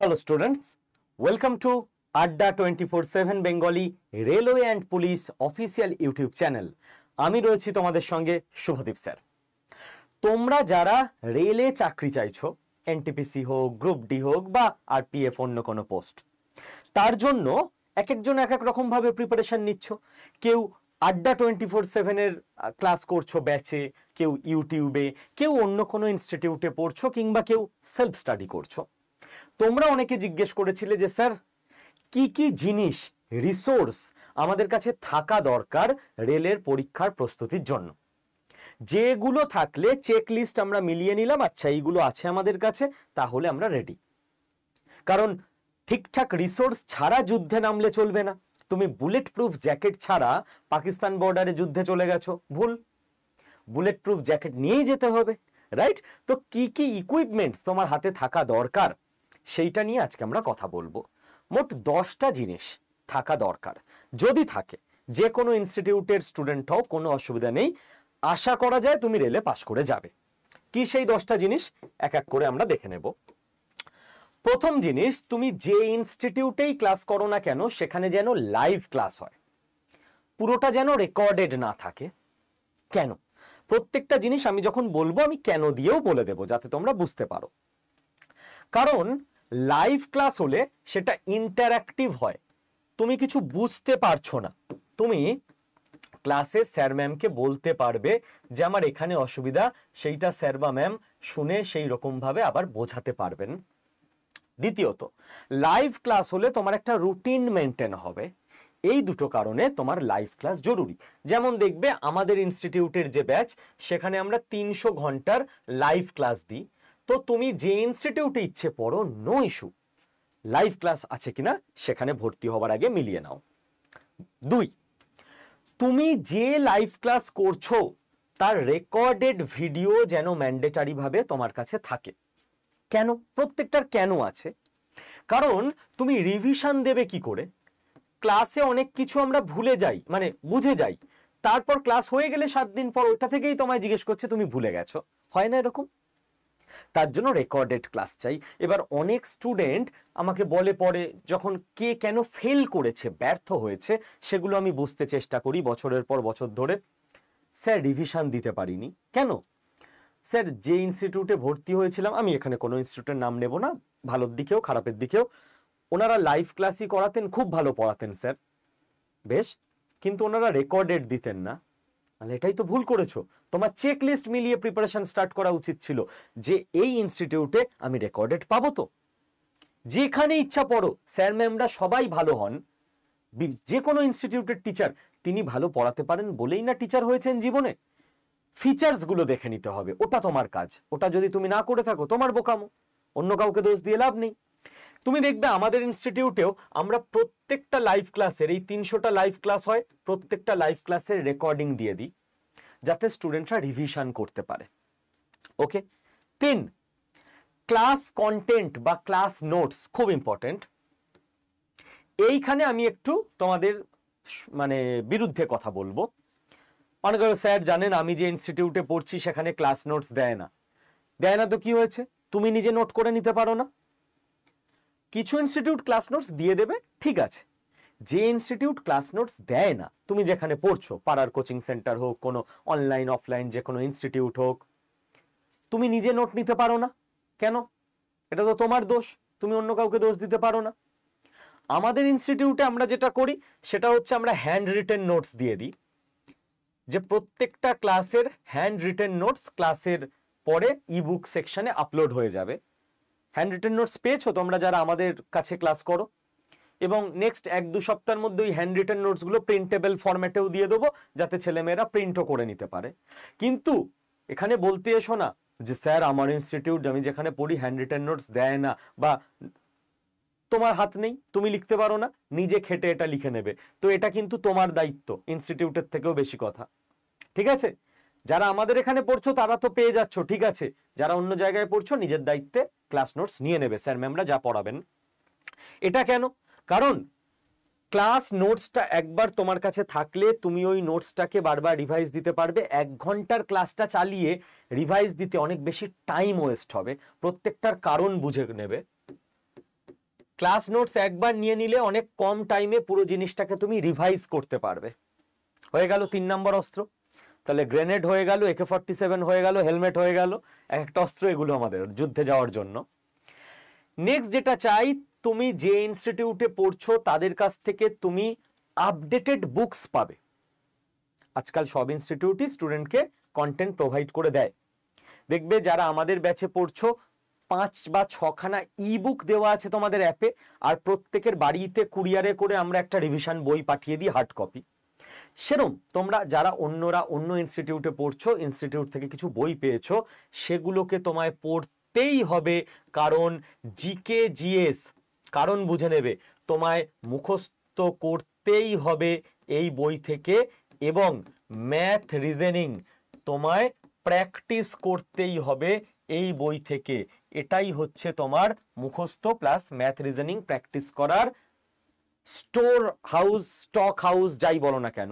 Hello students, welcome to Adda 24/7 Bengali Railway and Police official YouTube channel. আমি রয়েছি তোমাদের সঙ্গে শুভদীপ স্যার। তোমরা যারা রেলে চাকরি চাইছো, এনটিপিসি হোক, গ্রুপ ডি হোক বা আরপিএফ অন্য কোনো পোস্ট, তার জন্য এক একজন এক এক রকম ভাবে প্রিপারেশন নিচ্ছ। কেউ আড্ডা 24/7 এর ক্লাস করছো ব্যাচে, কেউ ইউটিউবে, কেউ অন্য কোনো ইনস্টিটিউটে পড়ছো, কিংবা কেউ সেলফ স্টাডি করছো। তোমরা অনেকে জিজ্ঞেস করেছিলে যে স্যার কি কি জিনিস রিসোর্স আমাদের কাছে থাকা দরকার রেলের পরীক্ষার প্রস্তুতির জন্য, যেগুলো থাকলে চেক লিস্ট আমরা মিলিয়ে নিলাম, আচ্ছা এইগুলো আছে আমাদের কাছে, তাহলে আমরা রেডি। কারণ ঠিকঠাক রিসোর্স ছাড়া যুদ্ধে নামলে চলবে না। তুমি বুলেট প্রুফ জ্যাকেট ছাড়া পাকিস্তান বর্ডারে যুদ্ধে চলে গেছো, ভুল। বুলেট প্রুফ জ্যাকেট নিয়েই যেতে হবে, রাইট? তো কি কি ইকুইপমেন্টস তোমার হাতে থাকা দরকার সেইটা নিয়ে আজকে আমরা কথা বলবো। মোট 10টা জিনিস থাকা দরকার, যদি থাকে যে কোনো ইনস্টিটিউটের স্টুডেন্ট হও কোনো অসুবিধা নেই, আশা করা যায় তুমি রেলে পাশ করে যাবে। কি সেই 10টা জিনিস এক এক করে আমরা দেখে নেব। প্রথম জিনিস, তুমি যে ইনস্টিটিউটেই ক্লাস করো না কেন সেখানে যেন লাইভ ক্লাস হয়, পুরোটা যেন রেকর্ডেড না থাকে। কেন? প্রত্যেকটা জিনিস আমি যখন বলবো আমি কেন দিয়েও বলে দেবো যাতে তোমরা বুঝতে পারো। কারণ লাইভ ক্লাস হলে সেটা ইন্টারঅ্যাক্টিভ হয়, তুমি কিছু বুঝতে পারছো না, তুমি ক্লাসে স্যার ম্যামকে বলতে পারবে যে আমার এখানে অসুবিধা, সেইটা স্যার বা ম্যাম শুনে সেই রকম ভাবে আবার বোঝাতে পারবেন। দ্বিতীয়ত, লাইভ ক্লাস হলে তোমার একটা রুটিন মেনটেন হবে। এই দুটো কারণে তোমার লাইভ ক্লাস জরুরি। যেমন দেখবে আমাদের ইনস্টিটিউটের যে ব্যাচ, সেখানে আমরা 300 ঘন্টার লাইভ ক্লাস দিই। তো তুমি যে ইনস্টিটিউটে ইচ্ছে পড়ো, নো ইস্যু, লাইভ ক্লাস আছে কিনা সেখানে ভর্তি হওয়ার আগে মিলিয়ে নাও। 2, তুমি যে লাইভ ক্লাস করছো তার রেকর্ডেড ভিডিও যেন ম্যান্ডেটারি ভাবে তোমার কাছে থাকে। কেন? প্রত্যেকটার কেন আছে। কারণ তুমি রিভিশন দেবে কি করে? ক্লাসে অনেক কিছু আমরা ভুলে যাই, মানে বুঝে যাই, তারপর ক্লাস হয়ে গেলে 7 দিন পর ওটা থেকেই তোমায় জিজ্ঞেস করছে তুমি ভুলে গেছো, হয় না এরকম? তার জন্য রেকর্ডেড ক্লাস চাই। এবার অনেক স্টুডেন্ট আমাকে বলে পড়ে, যখন কে কেন ফেল করেছে, ব্যর্থ হয়েছে, সেগুলো আমি বুঝতে চেষ্টা করি বছরের পর বছর ধরে। স্যার রিভিশন দিতে পারিনি কেন? স্যার যে ইনস্টিটিউটে ভর্তি হয়েছিলাম, আমি এখানে কোনো ইনস্টিটিউটের নাম নেব না, ভালোর দিকেও খারাপের দিকেও, ওনারা লাইভ ক্লাসই করাতেন, খুব ভালো পড়াতেন স্যার, বেশ, কিন্তু ওনারা রেকর্ডেড দিতেন না। তাহলে এটাই তো ভুল করেছো। তোমার চেক লিস্ট মিলিয়ে প্রিপারেশন স্টার্ট করা উচিত ছিল যে এই ইনস্টিটিউটে আমি রেকর্ডেড পাবো। তো যেখানে ইচ্ছা পড়ো, স্যার ম্যামরা সবাই ভালো হন, যে কোনো ইনস্টিটিউটের টিচার তিনি ভালো পড়াতে পারেন বলেই না টিচার হয়েছেন জীবনে। ফিচার্স গুলো দেখে নিতে হবে, ওটা তোমার কাজ। ওটা যদি তুমি না করে থাকো তোমার বোকামো, অন্য কাউকে দোষ দিয়ে লাভ নেই। তুমি দেখবে আমাদের ইনস্টিটিউটেও আমরা প্রত্যেকটা লাইভ ক্লাসের, এই 300টা লাইভ ক্লাস হয়, প্রত্যেকটা লাইভ ক্লাসের রেকর্ডিং দিয়ে দিই যাতে স্টুডেন্টরা রিভিশন করতে পারে। ওকে। 3, ক্লাস কন্টেন্ট বা ক্লাস নোটস খুব ইম্পর্টেন্ট। এইখানে আমি একটু তোমাদের মানে বিরুদ্ধে কথা বলবো। অনেক স্যার জানেন আমি যে ইনস্টিটিউটে পড়ছি সেখানে ক্লাস নোটস দেয় না। দেয় না তো কি হয়েছে, তুমি নিজে নোট করে নিতে পারো না? কিছু ইনস্টিটিউট ক্লাস নোটস দিয়ে দেবে, ঠিক আছে। যে ইনস্টিটিউট ক্লাস নোটস দেয় না, তুমি যেখানে পড়ছো, পাড়ার কোচিং সেন্টার হোক, কোনো অনলাইন অফলাইন যে কোনো ইনস্টিটিউট হোক, তুমি নিজে নোট নিতে পারো না কেন? এটা তো তোমার দোষ, তুমি অন্য কাউকে দোষ দিতে পারো না। আমাদের ইনস্টিটিউটে আমরা যেটা করি সেটা হচ্ছে আমরা হ্যান্ড রিটেন নোটস দিয়ে দিই, যে প্রত্যেকটা ক্লাসের হ্যান্ড রিটেন নোটস ক্লাসের পরে ইবুক সেকশনে আপলোড হয়ে যাবে। হ্যান্ড রিটেন নোটস পেয়েছো তোমরা যারা আমাদের কাছে ক্লাস করো, এবং নেক্সট 1-2 সপ্তাহের মধ্যে ওই হ্যান্ড রিটেন নোটসগুলো প্রিন্টেবল ফরম্যাটেও দিয়ে দেবো যাতে ছেলেমেয়েরা প্রিন্টও করে নিতে পারে। কিন্তু এখানে বলতে এসো না যে স্যার আমার ইনস্টিটিউট আমি যেখানে পড়ি হ্যান্ড রিটেন নোটস দেয় না, বা তোমার হাত নেই, তুমি লিখতে পারো না, নিজে খেটে এটা লিখে নেবে। তো এটা কিন্তু তোমার দায়িত্ব, ইনস্টিটিউটের থেকেও বেশি কথা, ঠিক আছে? যারা আমাদের এখানে পড়ছো তারা তো পেয়ে যাচ্ছ, ঠিক আছে, যারা অন্য জায়গায় পড়ছো নিজের দায়িত্বে ক্লাস নোটস নিয়ে নেবে, স্যার ম্যামরা যা পড়াবেন। এটা কেন? কারণ ক্লাস নোটসটা একবার তোমার কাছে থাকলে তুমি ওই নোটসটাকে বারবার রিভাইজ দিতে পারবে। 1 ঘন্টার ক্লাসটা চালিয়ে রিভাইজ দিতে অনেক বেশি টাইম ওয়েস্ট হবে, প্রত্যেকটার কারণ বুঝে নেবে। ক্লাস নোটস একবার নিয়ে নিলে অনেক কম টাইমে পুরো জিনিসটাকে তুমি রিভাইজ করতে পারবে। হয়ে গেল 3 নম্বর অস্ত্র। তাহলে গ্রেনেড হয়ে গেল, AK-47 হয়ে গেল, হেলমেট হয়ে গেল, একটা অস্ত্র এগুলো আমাদের যুদ্ধে যাওয়ার জন্য। নেক্সট যেটা চাই, তুমি যে ইনস্টিটিউটে পড়ছো তাদের কাছ থেকে তুমি আপডেটেড বুকস পাবে। আজকাল সব ইনস্টিটিউটই স্টুডেন্টকে কন্টেন্ট প্রোভাইড করে দেয়। দেখবে যারা আমাদের ব্যাচে পড়ছো 5 বা 6 খানা ই বুক দেওয়া আছে তোমাদের অ্যাপে, আর প্রত্যেকের বাড়িতে কুরিয়ারে করে আমরা একটা রিভিশন বই পাঠিয়ে দিই হার্ড কপি। সেরম তোমরা যারা অন্য ইনস্টিটিউটে পড়ছো, ইনস্টিটিউট থেকে কিছু বই পেয়েছো, সেগুলোকে তোমায় পড়তেই হবে। কারণ জিকে জিএস কারণ বুঝে নেবে, তোমায় মুখস্থ করতেই হবে এই বই থেকে, এবং ম্যাথ রিজনিং তোমায় প্র্যাকটিস করতেই হবে এই বই থেকে। এটাই হচ্ছে তোমার মুখস্থ প্লাস ম্যাথ রিজনিং প্র্যাকটিস করার স্টোর হাউস, স্টক হাউস, যাই বলো না কেন,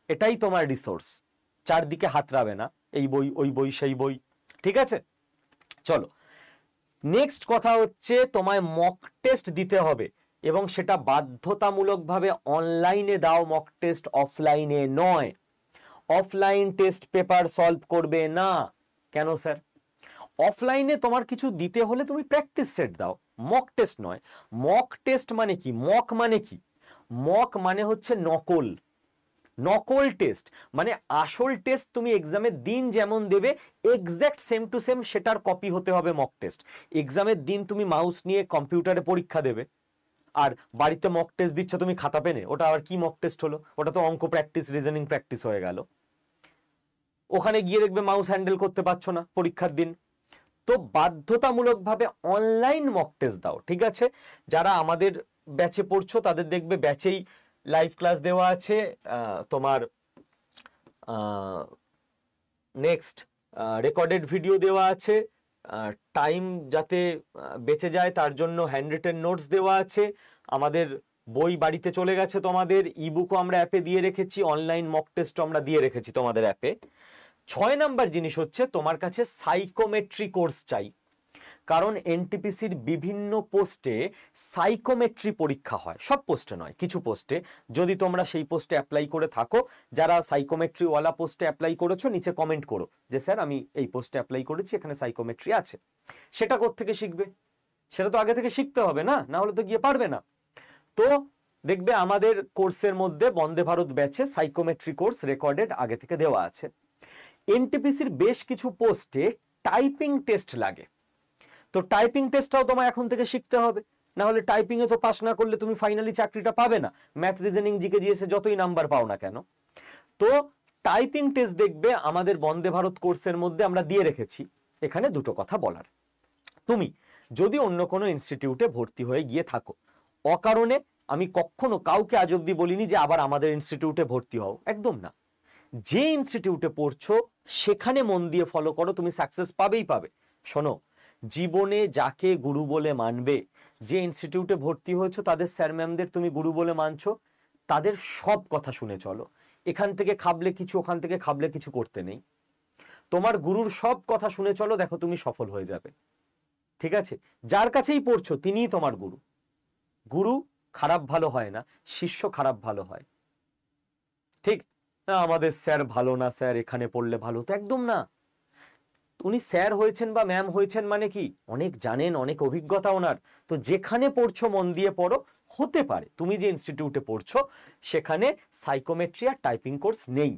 এটাই তোমার রিসোর্স। চারদিকে হাতড়াবে না এই বই ওই বই সেই বই, ঠিক আছে? চলো, নেক্সট কথা হচ্ছে তোমায় মক টেস্ট দিতে হবে, এবং সেটা বাধ্যতামূলকভাবে অনলাইনে দাও মক টেস্ট, অফলাইনে নয়। অফলাইন টেস্ট পেপার সলভ করবে না। কেন স্যার? অফলাইনে তোমার কিছু দিতে হলে তুমি প্র্যাকটিস সেট দাও, মক টেস্ট নয়। মক টেস্ট মানে কি? মক মানে কি? মক মানে হচ্ছে নকল। নকল টেস্ট মানে আসল টেস্ট তুমি এক্সামের দিন যেমন দেবে এক্স্যাক্ট সেম টু সেম সেটার কপি হতে হবে মক টেস্ট। এক্সামের দিন তুমি মাউস নিয়ে কম্পিউটারে পরীক্ষা দেবে, আর বাড়িতে মক টেস্ট দিচ্ছ তুমি খাতা পেনে, ওটা আবার কি মক টেস্ট হলো? ওটা তো অঙ্ক প্র্যাকটিস, রিজনিং প্র্যাকটিস হয়ে গেল। ওখানে গিয়ে দেখবে মাউস হ্যান্ডেল করতে পারছো না পরীক্ষার দিন। তো বাধ্যতামূলকভাবে অনলাইন মক টেস্ট দাও, ঠিক আছে? যারা আমাদের ব্যাচে পড়ছো তাদের দেখবে ব্যাচেই লাইভ ক্লাস দেওয়া আছে, তোমার নেক্সট রেকর্ডেড ভিডিও দেওয়া আছে, টাইম যাতে বেঁচে যায় তার জন্য হ্যান্ড রিটেন নোটস দেওয়া আছে। আমাদের বই বাড়িতে চলে গেছে, তোমাদের ইবুকও আমরা অ্যাপে দিয়ে রেখেছি, অনলাইন মক টেস্টও আমরা দিয়ে রেখেছি তোমাদের অ্যাপে। 6 নাম্বার জিনিস হচ্ছে তোমার কাছে সাইকোমেট্রি কোর্স চাই। কারণ এনটিপিসির বিভিন্ন পোস্টে সাইকোমেট্রি পরীক্ষা হয়, সব পোস্টে নয়, কিছু পোস্টে। যদি তোমরা সেই পোস্টে অ্যাপ্লাই করে থাকো, যারা সাইকোমেট্রি ওয়ালা পোস্টে অ্যাপ্লাই করেছো, নিচে কমেন্ট করো যে স্যার আমি এই পোস্টে অ্যাপ্লাই করেছি, এখানে সাইকোমেট্রি আছে। সেটা কোত্থেকে শিখবে? সেটা তো আগে থেকে শিখতে হবে না, না হলে তো গিয়ে পারবে না। তো দেখবে আমাদের কোর্সের মধ্যে বন্দে ভারত ব্যাচে সাইকোমেট্রি কোর্স রেকর্ডেড আগে থেকে দেওয়া আছে। এনটিপিসির বেশ কিছু পোস্টে টাইপিং টেস্ট লাগে, তো টাইপিং টেস্টটাও তোমায় এখন থেকে শিখতে হবে, না হলে টাইপিং এ তো পাস না করলে তুমি ফাইনালি চাকরিটা পাবে না, ম্যাথ রিজনিং জিকে জিএসে যতই নাম্বার পাও না কেন। তো টাইপিং টেস্ট দেখবে আমাদের বন্দে ভারত কোর্সের মধ্যে আমরা দিয়ে রেখেছি। এখানে দুটো কথা বলার, তুমি যদি অন্য কোনো ইনস্টিটিউটে ভর্তি হয়ে গিয়ে থাকো, অকারণে আমি কখনো কাউকে আজ অব্দি বলিনি যে আবার আমাদের ইনস্টিটিউটে ভর্তি হও, একদম না। যে ইনস্টিটিউটে পড়ছো সেখানে মন দিয়ে ফলো করো, তুমি সাকসেস পাবেই পাবে। শোনো, জীবনে যাকে গুরু বলে মানবে, যে ইনস্টিটিউটে ভর্তি হয়েছো তাদের স্যার ম্যামদের তুমি গুরু বলে মানছো, তাদের সব কথা শুনে চলো। এখান থেকে খাবলে কিছু, ওখান থেকে খাবলে কিছু করতে নেই। তোমার গুরুর সব কথা শুনে চলো, দেখো তুমি সফল হয়ে যাবে, ঠিক আছে? যার কাছেই পড়ছো তিনিই তোমার গুরু। গুরু খারাপ ভালো হয় না, শিষ্য খারাপ ভালো হয়, ঠিক? আমাদের স্যার ভালো না, স্যার এখানে পড়লে ভালো, তো একদম না। উনি স্যার হয়েছেন বা ম্যাম হয়েছেন মানে কি, অনেক জানেন, অনেক অভিজ্ঞতা ওনার। তো যেখানে পড়ছো মন দিয়ে পড়ো, হতে পারে তুমি যে ইনস্টিটিউটে পড়ছো সেখানে সাইকোমেট্রি আর টাইপিং কোর্স নেই,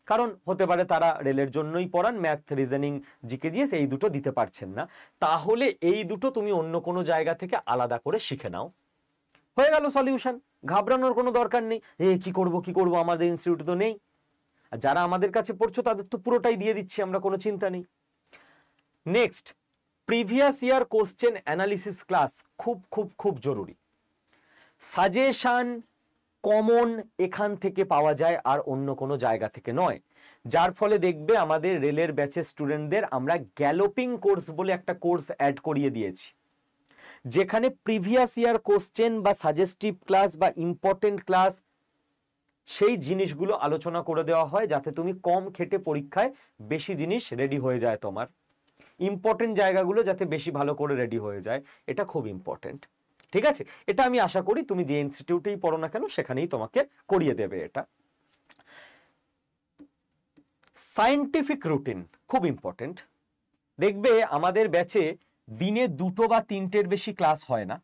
কারণ হতে পারে তারা রেলের জন্যই পড়ান, ম্যাথ রিজনিং জিকে জিএস এই দুটো দিতে পারছেন না। তাহলে এই দুটো তুমি অন্য কোনো জায়গা থেকে আলাদা করে শিখে নাও, হয়ে গেল সলিউশন। ঘাবড়ানোর কোনো দরকার নেই, কি করব আমাদের ইনস্টিটিউটে তো নেই। আর যারা আমাদের কাছে পড়ছো তাদের তো পুরোটাই দিয়ে দিচ্ছি আমরা, কোনো চিন্তা নেই। Next, previous year question analysis class খুব খুব খুব জরুরি। সাজেশন কমন এখান থেকে পাওয়া যায়, আর অন্য কোনো জায়গা থেকে নয়। যার ফলে দেখবে আমাদের রেলের ব্যাচের স্টুডেন্টদের আমরা গ্যালোপিং কোর্স বলে একটা কোর্স অ্যাড করিয়ে দিয়েছি, যেখানে প্রিভিয়াস ইয়ার কোশ্চেন বা সাজেস্টিভ ক্লাস বা ইম্পর্টেন্ট ক্লাস সেই জিনিসগুলো আলোচনা করে দেওয়া হয়, যাতে তুমি কম খেটে পরীক্ষায় বেশি জিনিস রেডি হয়ে যায়। তোমার ইম্পর্টেন্ট জায়গাগুলো যাতে বেশি ভালো করে রেডি হয়ে যায়, এটা খুব ইম্পর্টেন্ট। ঠিক আছে, এটা আমি আশা করি তুমি যে ইনস্টিটিউটেই পড়ো না কেন সেখানেই তোমাকে করিয়ে দেবে। এটা সায়েন্টিফিক রুটিন খুব ইম্পর্টেন্ট। দেখবে আমাদের ব্যাচে দিনে 2টো বা 3টের বেশি ক্লাস হয় না।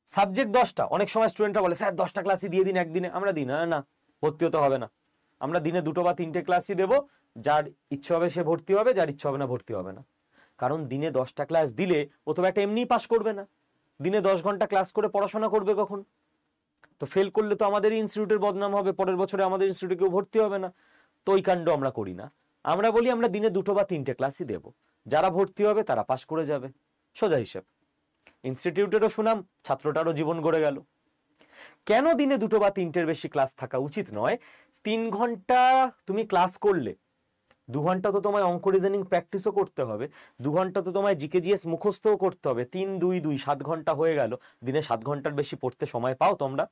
সাবজেক্ট 10টা, অনেক সময় স্টুডেন্টরা বলে স্যার 10টা ক্লাসই দিয়ে দিন একদিনে। আমরা দিই না, না ভর্তি হতে হবে না, আমরা দিনে 2টো বা 3টে ক্লাসই দেবো। যার ইচ্ছে হবে সে ভর্তি হবে, যার ইচ্ছে হবে না ভর্তি হবে না। কারণ দিনে 10টা ক্লাস দিলে ও তো একটা এমনিই পাস করবে না, দিনে 10 ঘন্টা ক্লাস করে পড়াশোনা করবে কখন? তো ফেল করলে তো আমাদেরই ইনস্টিটিউটের বদনাম হবে, পরের বছরে আমাদের ইনস্টিটিউটে কেউ ভর্তি হবে না। তো ওই কাণ্ড আমরা করি না। আমরা বলি আমরা দিনে 2টো বা 3টে ক্লাসই দেবো, যারা ভর্তি হবে তারা পাস করে যাবে, সোজা হিসেব। ইনস্টিটিউটেরও সুনাম, ছাত্রটারও জীবন গড়ে গেল। কেন দিনে 2টো বা 3টের বেশি ক্লাস থাকা উচিত নয়? 3 ঘন্টা তুমি ক্লাস করলে 2 ঘন্টা তো তোমায় অঙ্ক রিজনিং প্র্যাকটিসও করতে হবে, 2 ঘন্টা তো তোমায় জিকে জিএস মুখস্থও করতে হবে। 3 2 2 7 ঘন্টা হয়ে গেল। দিনে 7 ঘন্টার বেশি পড়তে সময় পাও তোমরা?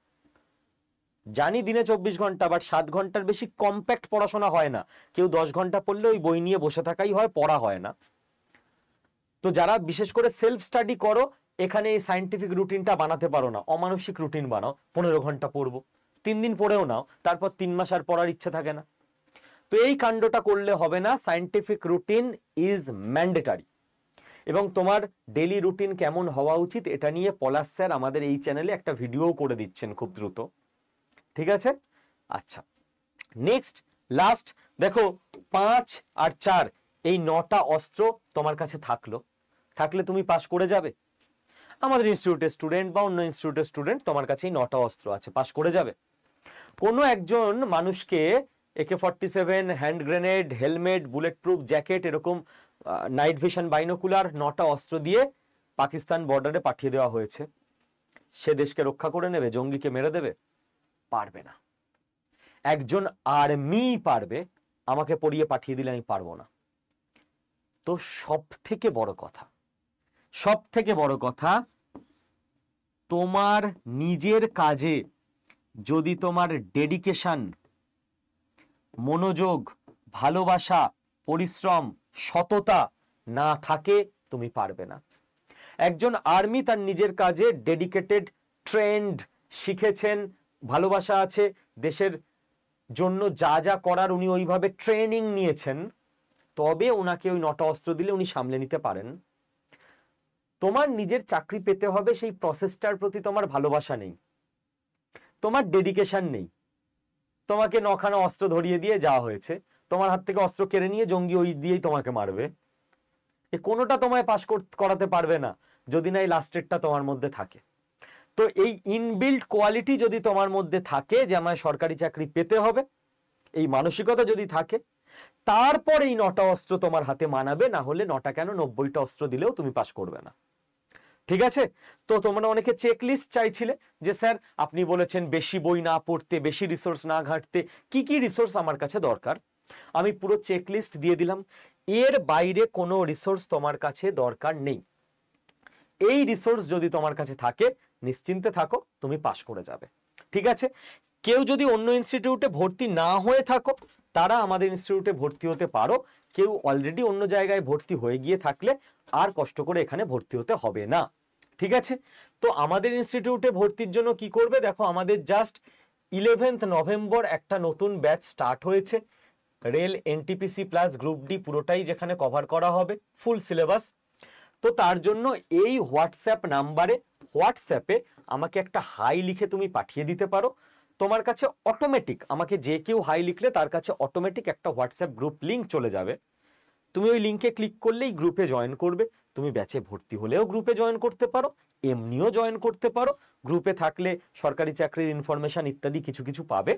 জানি দিনে 24 ঘন্টা, বাট 7 ঘন্টার বেশি কম্প্যাক্ট পড়াশোনা হয় না। কেউ 10 ঘন্টা পড়লে ওই বই নিয়ে বসে থাকাই হয়, পড়া হয় না। তো যারা বিশেষ করে সেলফ স্টাডি করো, এখানে এই সায়েন্টিফিক রুটিনটা বানাতে পারো না, অমানসিক রুটিন বানাও। 15 ঘন্টা পড়বো, 3 দিন পড়েও নাও, তারপর 3 মাস আর পড়ার ইচ্ছে থাকে না। তো এই কাণ্ডটা করলে হবে না। Scientific routine is mandatory. এবং তোমার ডেলি রুটিন কেমন হওয়া উচিত এটা নিয়ে পলাশ স্যার আমাদের এই চ্যানেলে একটা ভিডিও করে দিচ্ছেন খুব দ্রুত, ঠিক আছে? আচ্ছা, নেক্সট লাস্ট দেখো, 5 আর 4 এই 9টা অস্ত্র তোমার কাছে থাকলে তুমি পাস করে যাবে। আমাদের ইনস্টিটিউটের স্টুডেন্ট বা অন্য ইনস্টিটিউটের স্টুডেন্ট, তোমার কাছে এই 9টা অস্ত্র আছে, পাস করে যাবে। কোনো একজন মানুষকে AK-47, hand grenade, helmet, bullet proof jacket, এরকম নাইট ভিশন বাইনোকুলার 9টা অস্ত্র দিয়ে পাকিস্তান বর্ডারে পাঠিয়ে দেওয়া হয়েছে। সে দেশকে রক্ষা করে নেবে? জঙ্গিকে মেরে দেবে? পারবে না। একজন আর্মি পারবে, আমাকে পড়িয়ে পাঠিয়ে দিলে আমি পারবো না। তো সব থেকে বড় কথা, তোমার নিজের কাজে যদি তোমার ডেডিকেশন, মনোযোগ, ভালোবাসা, পরিশ্রম, সততা না থাকে তুমি পারবে না। একজন আর্মি তার নিজের কাজে ডেডিকেটেড, ট্রেন্ড, শিখেছেন, ভালোবাসা আছে, দেশের জন্য যা যা করার উনি ওইভাবে ট্রেনিং নিয়েছেন, তবে ওনাকে ওই 9টা অস্ত্র দিলে উনি সামলে নিতে পারেন। তোমার নিজের চাকরি পেতে হবে, সেই প্রসেসটার প্রতি তোমার ভালোবাসা নেই, তোমার ডেডিকেশন নেই, তোমাকে 9খানা অস্ত্র ধরিয়ে দিয়ে যাওয়া হয়েছে, তোমার হাত থেকে অস্ত্র কেড়ে নিয়ে জঙ্গি ওই দিয়েই তোমাকে মারবে, এ কোনোটা তোমায় পাস করাতে পারবে না যদি না এই লাস্টেরটা তোমার মধ্যে থাকে। তো এই ইনবিল্ট কোয়ালিটি যদি তোমার মধ্যে থাকে যে আমায় সরকারি চাকরি পেতে হবে, এই মানসিকতা যদি থাকে, তারপর এই 9টা অস্ত্র তোমার হাতে মানাবে। না হলে 9টা কেন 90টা অস্ত্র দিলেও তুমি পাস করবে না, ঠিক আছে? তো তোমরা অনেকে চেকলিস্ট চাইছিলে যে স্যার আপনি বলেছেন বেশি বই না পড়তে, বেশি রিসোর্স না ঘাঁটতে, কি কি রিসোর্স আমার কাছে দরকার। আমি পুরো চেকলিস্ট দিয়ে দিলাম। এর বাইরে কোনো রিসোর্স তোমার কাছে দরকার নেই। এই রিসোর্স যদি তোমার কাছে থাকে, নিশ্চিন্তে থাকো, তুমি পাস করে যাবে, ঠিক আছে? কেউ যদি অন্য ইনস্টিটিউটে ভর্তি না হয়ে থাকো, তারা আমাদের ইনস্টিটিউটে ভর্তি হতে পারো। কেউ অলরেডি অন্য জায়গায় ভর্তি হয়ে গিয়ে থাকলে আর কষ্ট করে এখানে ভর্তি হতে হবে না, ঠিক আছে? তো আমাদের ইনস্টিটিউটে ভর্তির জন্য কি করবে দেখো, আমাদের জাস্ট 11 নভেম্বর একটা নতুন ব্যাচ স্টার্ট হয়েছে। Rail, NTPC plus group D পুরোটাই যেখানে কভার করা হবে, ফুল সিলেবাস। তো তার জন্য এই হোয়াটসঅ্যাপে আমাকে একটা হাই লিখে তুমি পাঠিয়ে দিতে পারো। তোমার কাছে অটোমেটিক, আমাকে যে কেউ হাই লিখলে তার কাছে অটোমেটিক একটা হোয়াটসঅ্যাপ গ্রুপ লিঙ্ক চলে যাবে। তুমি ওই লিঙ্কে ক্লিক করলেই গ্রুপে জয়েন করবে। তুমি ব্যাচে ভর্তি হলেও গ্রুপে জয়েন করতে পারো, এমনিও জয়েন করতে পারো। গ্রুপে থাকলে সরকারি চাকরির ইনফরমেশন ইত্যাদি কিছু কিছু পাবে।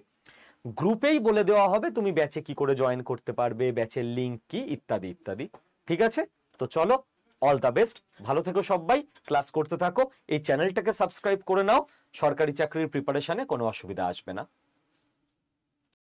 গ্রুপেই বলে দেওয়া হবে তুমি ব্যাচে কি করে জয়েন করতে পারবে, ব্যাচের লিঙ্ক কি, ইত্যাদি ইত্যাদি, ঠিক আছে? তো চলো, অল দ্য বেস্ট, ভালো থেকো সবাই, ক্লাস করতে থাকো, এই চ্যানেলটাকে সাবস্ক্রাইব করে নাও, সরকারি চাকরির প্রিপারেশনে কোনো অসুবিধা আসবে না।